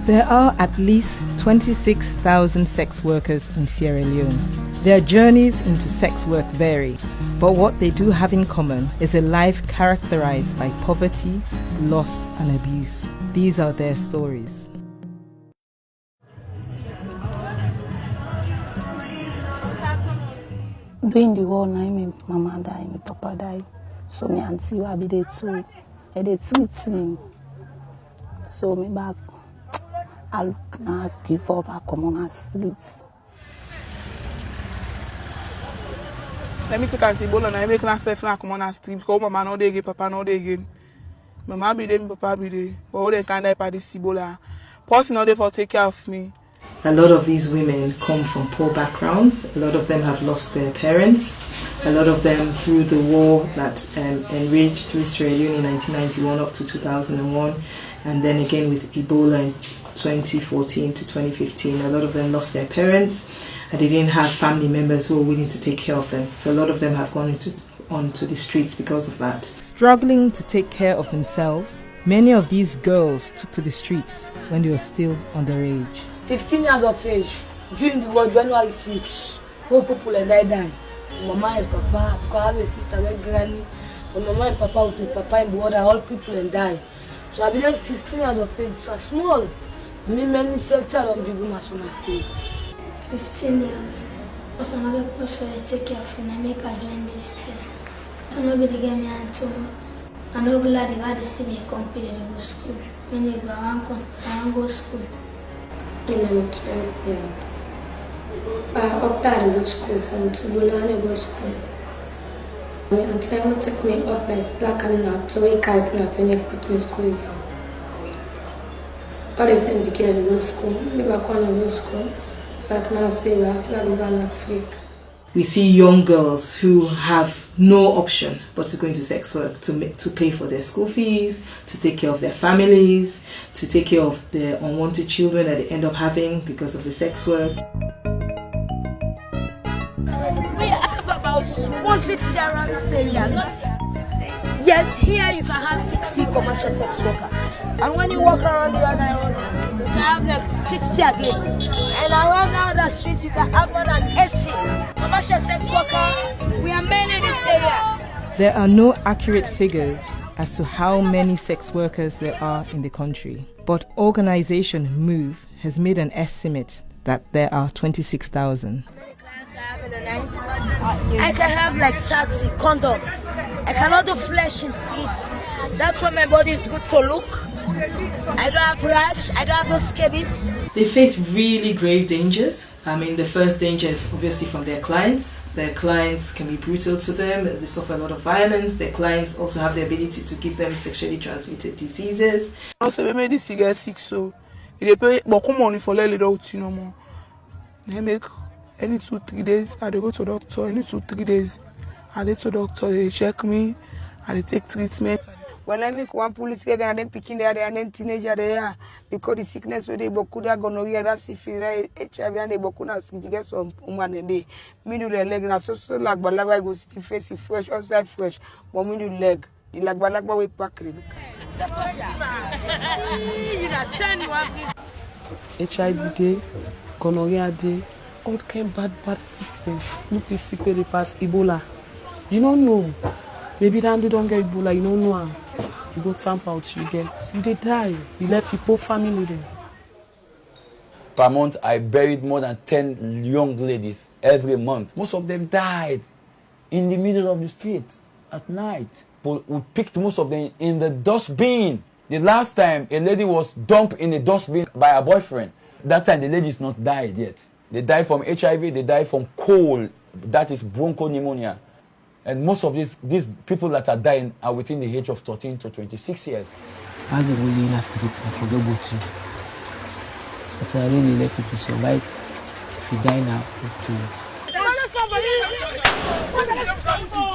There are at least 26,000 sex workers in Sierra Leone. Their journeys into sex work vary, but what they do have in common is a life characterized by poverty, loss, and abuse. These are their stories. During the war, my mama died, my papa died. So my auntie will be there too. And they treat me. So me back, I give up, I come on the streets. Let me take a Ebola and I make myself come on the street because mama no dey again, papa no dey again. Mama be there, papa be there. But all they can't die by this Ebola. Person not there for take care of me. A lot of these women come from poor backgrounds. A lot of them have lost their parents. A lot of them through the war that enraged through Sierra Leone in 1991 up to 2001. And then again with Ebola in 2014 to 2015. A lot of them lost their parents and they didn't have family members who were willing to take care of them. So a lot of them have gone onto the streets because of that. Struggling to take care of themselves, many of these girls took to the streets when they were still underage. 15 years of age, during the war, January 6, whole people and I died. Mama and papa, because I have a sister like granny. And mama and papa with me, papa and brother, all people and died. So I've been like 15 years of age, so small. Me many sector of the women as well as state. 15 years. But I'm not going to take care of you and I make her join this team. So nobody gave me hand too much. I'm not glad you had to see me compete in the school. When you go, I want go school. When I'm 12 years, I applied to go school from Tugula and go school. And time took me up my black and not to wake out not to put me school again. All the same because I go school, maybe I can't go school, but now say we have to go next week. We see young girls who have no option but to go into sex work to pay for their school fees, to take care of their families, to take care of the unwanted children that they end up having because of the sex work. We have about 150 around this area, not here. Yes, here you can have 60 commercial sex workers. And when you walk around the other area, you can have like 60 again. And around the street, you can have more than 80 commercial sex workers. We are many in this area. There are no accurate figures as to how many sex workers there are in the country, but organization MOVE has made an estimate that there are 26,000. I can have like 30 condom. I cannot do flesh in seats. That's why my body is good to look. I don't have rash, I don't have no scabies. They face really grave dangers. I mean, the first danger is obviously from their clients. Their clients can be brutal to them. They suffer a lot of violence. Their clients also have the ability to give them sexually transmitted diseases. Also, we made this get sick, so they pay beaucoup money for little no more. They make any 2-3 days. I go to doctor. Any 2-3 days, I go to doctor. They check me. I take treatment. When I make one police get and then picking there and then teenager there because the sickness where they boku they gonorrhea that syphilis HIV and they boku na get some woman and they me do the leg na so like balagba go see face fresh outside fresh but me do leg the like balagba we pack it. HIV day, gonorrhea day, all kind bad sickness. Look this sick they pass Ebola. You don't know. Maybe then they don't get Ebola, you don't know. You go tamp out, you they die. You left your poor family there. Per month, I buried more than 10 young ladies every month. Most of them died in the middle of the street at night. But we picked most of them in the dustbin. The last time a lady was dumped in a dustbin by her boyfriend, that time the lady is not died yet. They died from HIV, they died from cold, that is bronchopneumonia. And most of these people that are dying are within the age of 13 to 26 years. As a really in the street, I forget about you. But I really let people survive. If you die now,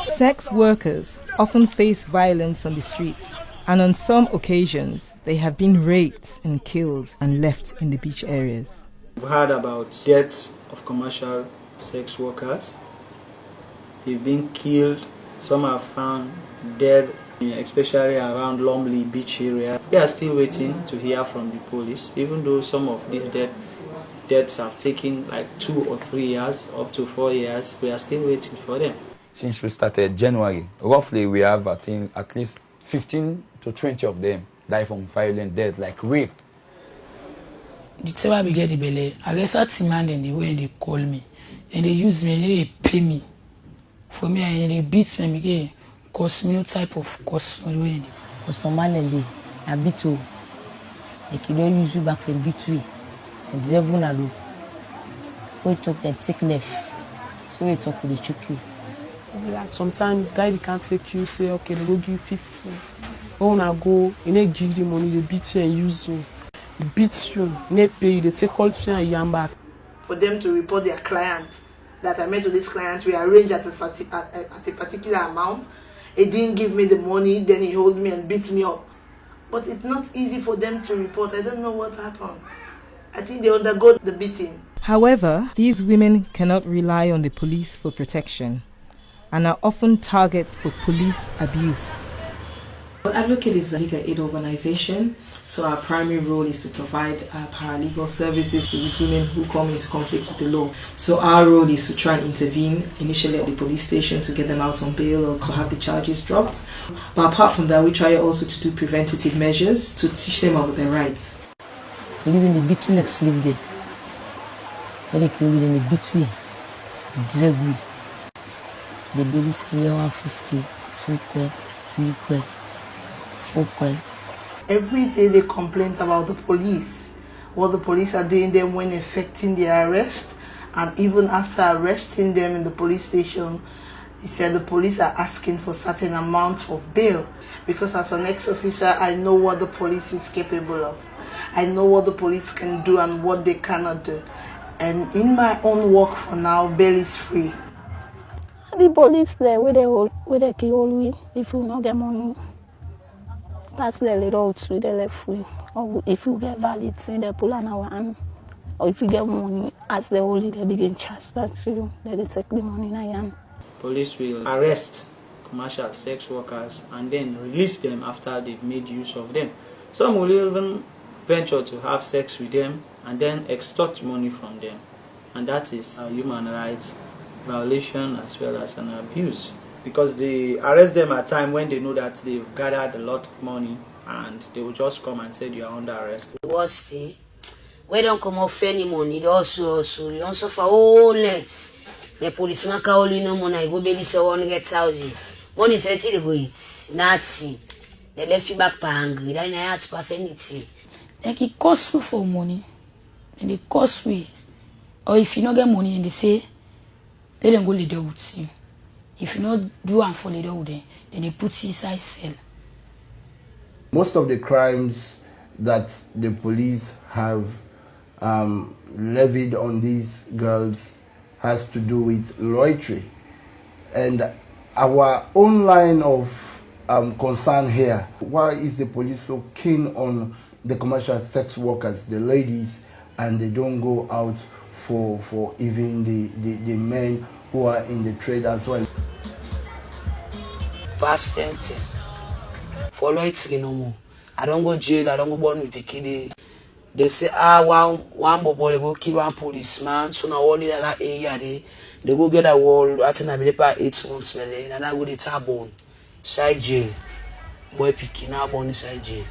Sex workers often face violence on the streets, and on some occasions, they have been raped and killed and left in the beach areas. We've heard about deaths of commercial sex workers. They've been killed, some are found dead especially around Lumley Beach area. We are still waiting to hear from the police, even though some of these deaths have taken like 2 or 3 years, up to 4 years. We are still waiting for them. Since we started January, roughly we have, I think, at least 15 to 20 of them die from violent death, like rape. The time I get the belly, I guess that's the man in the way they call me. And they use me and they pay me. For me, and they beat me again. Cause me no type of cost for the way. For some man and they beat you. They can use you back and beat you. And the devil na do. When you talk, they take left. So when you talk, they choke you. Like sometimes guy they can't take you, say okay, they go give you 50. When I go, you need give the money, they beat you and use you. Beat you, they pay you, they take all to you and you back. For them to report their client, that I met with this client, we arranged at a particular amount. He didn't give me the money, then he hold me and beat me up. But it's not easy for them to report. I don't know what happened. I think they undergo the beating. However, these women cannot rely on the police for protection and are often targets for police abuse. Advocacy is a legal aid organization, so our primary role is to provide paralegal services to these women who come into conflict with the law. So our role is to try and intervene initially at the police station to get them out on bail or to have the charges dropped. But apart from that, we try also to do preventative measures to teach them about their rights. The reason they beat me like slave day. When they kill me, then they beat me, they drag me. They do this 150, 2 quid, 3 quid. 4 quid. Every day they complain about the police, what the police are doing them when effecting their arrest, and even after arresting them in the police station, he said the police are asking for certain amounts of bail. Because as an ex-officer, I know what the police is capable of. I know what the police can do and what they cannot do. And in my own work for now, bail is free. The police there, where they kill we if you not get money. That's the little too, they left free. Or if you get valid, they pull on our hand. Or if you get money, as the only they begin charge that to you, they take the money in your hand. Police will arrest commercial sex workers and then release them after they've made use of them. Some will even venture to have sex with them and then extort money from them. And that is a human rights violation as well as an abuse. Because they arrest them at a time when they know that they've gathered a lot of money and they will just come and say you are under arrest. The worst thing, we don't come off any money, they also you don't suffer all night. The policeman can only no money, go bail say 100,000. Money 30 they go eat, nothing. They left you back for hungry, they don't have to pass anything. Like it costs you for money, and it costs we. Or if you don't get money and they say, they don't go lay down with you. If you not do and follow it out there, then they put you inside cell. Most of the crimes that the police have levied on these girls has to do with loitering. And our own line of concern here, why is the police so keen on the commercial sex workers, the ladies, and they don't go out for even the men who are in the trade as well? Past tense. For loitering no more. I don't go jail, I don't go born with the kid. They say, one boy they go kill one policeman, so now all in that area they go get a wall, I think I believe 8 months, and I go to tabone. Side jail. Boy picking up on the side jail.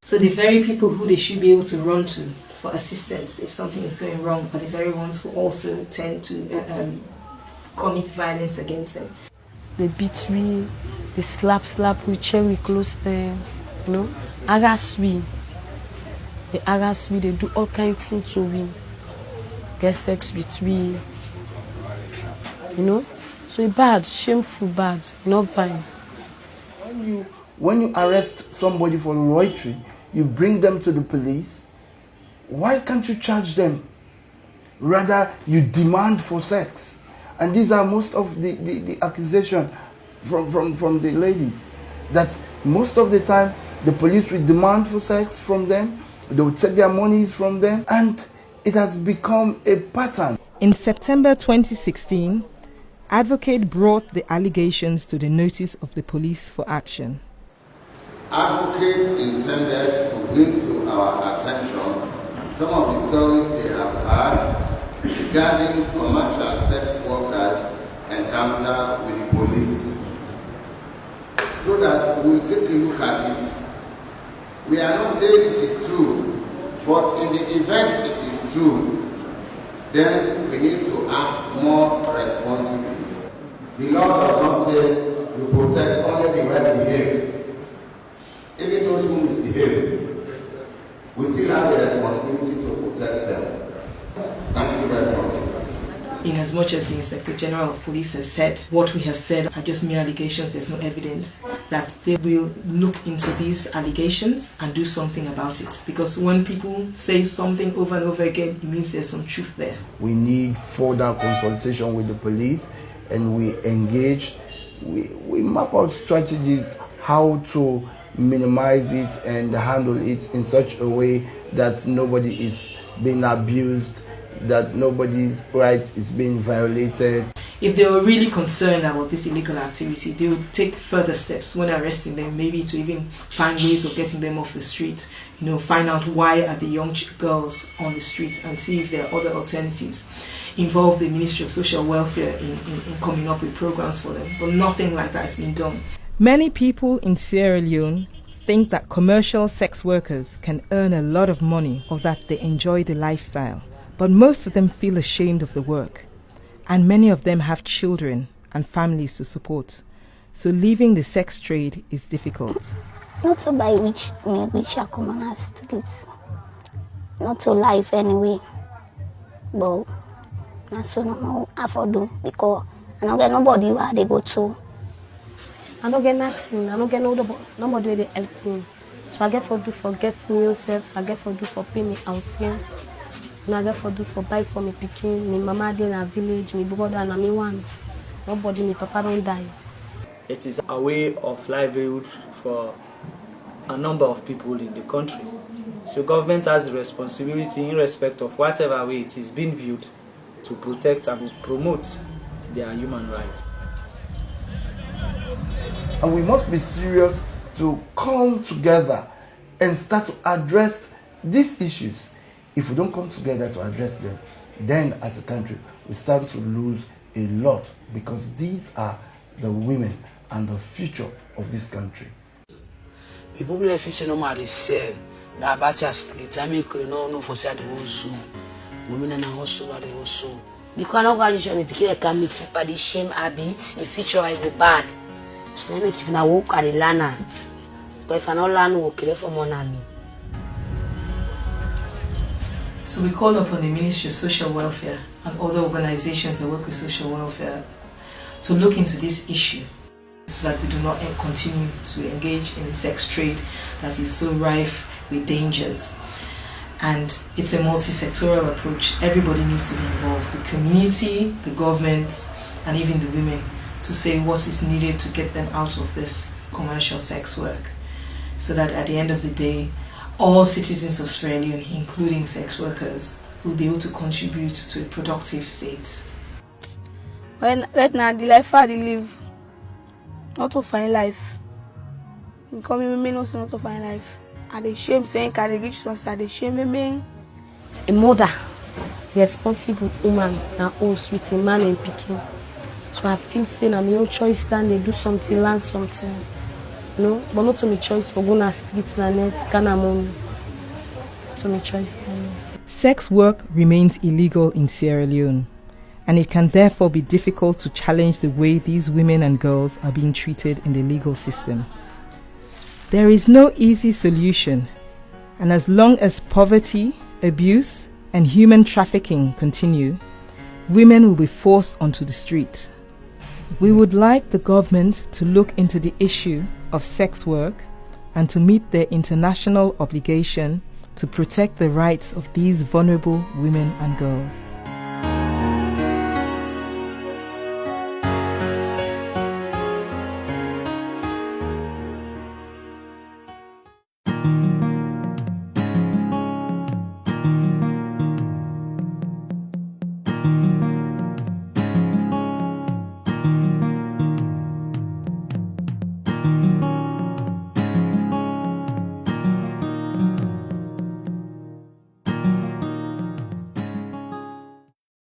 So the very people who they should be able to run to for assistance if something is going wrong are the very ones who also tend to commit violence against them. They beat me, they slap we chair, we close them, you know, harass me. They harass me, they do all kinds of things to me. Get sex with me, you know. So it's bad, shameful, bad, not fine. When you arrest somebody for loitering, you bring them to the police. Why can't you charge them? Rather, you demand for sex. And these are most of the accusation from the ladies. That most of the time, the police will demand for sex from them. They will take their monies from them. And it has become a pattern. In September 2016, Advocate brought the allegations to the notice of the police for action. Advocate intended to bring to our attention some of the stories they have had regarding commercial sex workers' encounter with the police, so that we will take a look at it. We are not saying it is true, but in the event it is true, then we need to act more responsibly. The law does not say you protect only the well-behaved. Even those who misbehave, we still have the responsibility to protect them. Thank you very much. In as much as the Inspector General of Police has said, what we have said are just mere allegations, there's no evidence, that they will look into these allegations and do something about it. Because when people say something over and over again, it means there's some truth there. We need further consultation with the police, and we engage, we map out strategies how to minimize it and handle it in such a way that nobody is being abused, that nobody's rights is being violated. If they were really concerned about this illegal activity, they would take further steps when arresting them, maybe to even find ways of getting them off the streets, find out why are the young girls on the streets and see if there are other alternatives. Involve the Ministry of Social Welfare in coming up with programs for them, but nothing like that has been done. Many people in Sierra Leone think that commercial sex workers can earn a lot of money or that they enjoy the lifestyle, but most of them feel ashamed of the work, and many of them have children and families to support, so leaving the sex trade is difficult. Not to buy which are common as streets, not to life anyway, but not so no afford do because I don't get nobody where they go to. I don't get nothing. I don't get nobody where they help me. So I get for do for get me yourself. I get for do for pay me houses. And I get for do for buy for me picking. My mama dey in a village. My brother and me one. Nobody, my papa don't die. It is a way of livelihood for a number of people in the country. So government has the responsibility in respect of whatever way it is being viewed to protect and promote their human rights. And we must be serious to come together and start to address these issues. If we don't come together to address them, then as a country, we start to lose a lot, because these are the women and the future of this country. People will face no matter sell. The Abacha streets, I make no for say the also. Women and also are the also. Because no graduation, me pick a can mix with the shame habits, the future I go bad. So I make if I walk at the lana. But if I not learn, I will kill for more than me. So we call upon the Ministry of Social Welfare and other organizations that work with social welfare to look into this issue so that they do not continue to engage in sex trade that is so rife with dangers. And it's a multi-sectoral approach. Everybody needs to be involved, the community, the government, and even the women, to say what is needed to get them out of this commercial sex work, so that at the end of the day, all citizens of Sierra Leone, including sex workers, will be able to contribute to a productive state. When right now the life I live, not to find life. Because me no not to find life. I dey shame saying can reach songs. I dey shame me. A mother, responsible woman, and host with a man and picking. So I feel saying I'm your choice then they do something, learn something. No, but not to my choice for going to streets and net, can money. To my choice then. Sex work remains illegal in Sierra Leone, and it can therefore be difficult to challenge the way these women and girls are being treated in the legal system. There is no easy solution, and as long as poverty, abuse, and human trafficking continue, women will be forced onto the street. We would like the government to look into the issue of sex work and to meet their international obligation to protect the rights of these vulnerable women and girls.